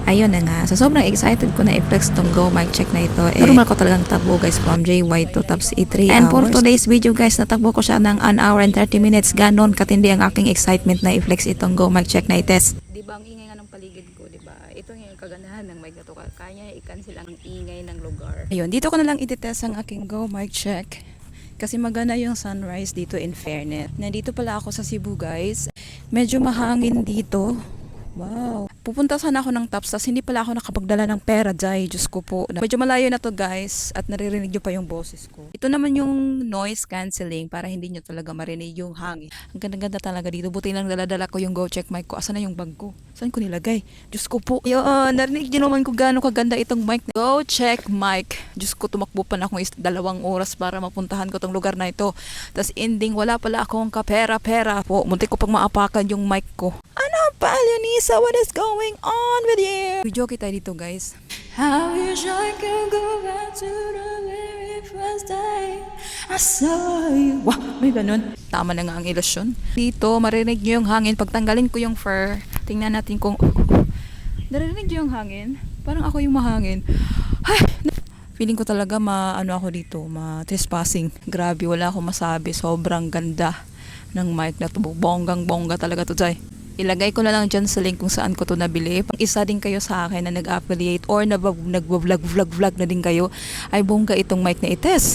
Ayun na nga. So, sobrang excited ko na i-flex tong Go Mic Check na ito. Normal ko talagang takbo guys from JY to Tops E3 hours. And for today's video guys, natakbo ko siya ng 1 hour and 30 minutes. Ganon katindi ang aking excitement na i-flex itong Go Mic Check na i-test. Diba ang ingay nga ng paligid ko, diba? Ito yung kaganahan ng mic na to. Kaya i-cancel ang ingay ng lugar. Ayun, dito ko na lang i-test ang aking Go Mic Check. Kasi maganda yung sunrise dito in fairness. Nandito pala ako sa Cebu guys. Medyo mahangin dito. Wow. Pupunta sana ako ng Tops, tas hindi pala ako nakapagdala ng pera, Jai. Diyos ko po. Medyo malayo na to guys at naririnig nyo pa yung boses ko. Ito naman yung noise cancelling para hindi nyo talaga marinig yung hangin. Ang ganda-ganda talaga dito. Buti lang dala-dala ko yung Go Check mic ko. Asan na yung bag ko? Saan ko nilagay? Diyos ko po. Yun, narinig nyo naman kung gaano kaganda itong mic. Go Check mic. Diyos ko, tumakbo pa na akong 2 oras para mapuntahan ko tong lugar na ito. Tas ending, wala pala akong kapera-pera po. Muntik ko pang maapakan yung mic ko. Ano pa, Leonisa? What is going on with you? Video kita dito, guys. I wish I could go back to the very first day I saw you. Wow, may ganun. Tama na nga ang ilusyon. Dito, marinig nyo yung hangin. Pagtanggalin ko yung fur, tingnan natin kung... Narinig nyo yung hangin? Parang ako yung mahangin. Ay, feeling ko talaga ako dito, trespassing. Grabe, wala akong masabi. Sobrang ganda ng mic na to. Bonggang-bongga talaga to, Jai. Ilagay ko na lang dyan sa link kung saan ko to nabili. Pag isa din kayo sa akin na nag-affiliate or nag-vlog na din kayo, ay bongga itong mic na i-test.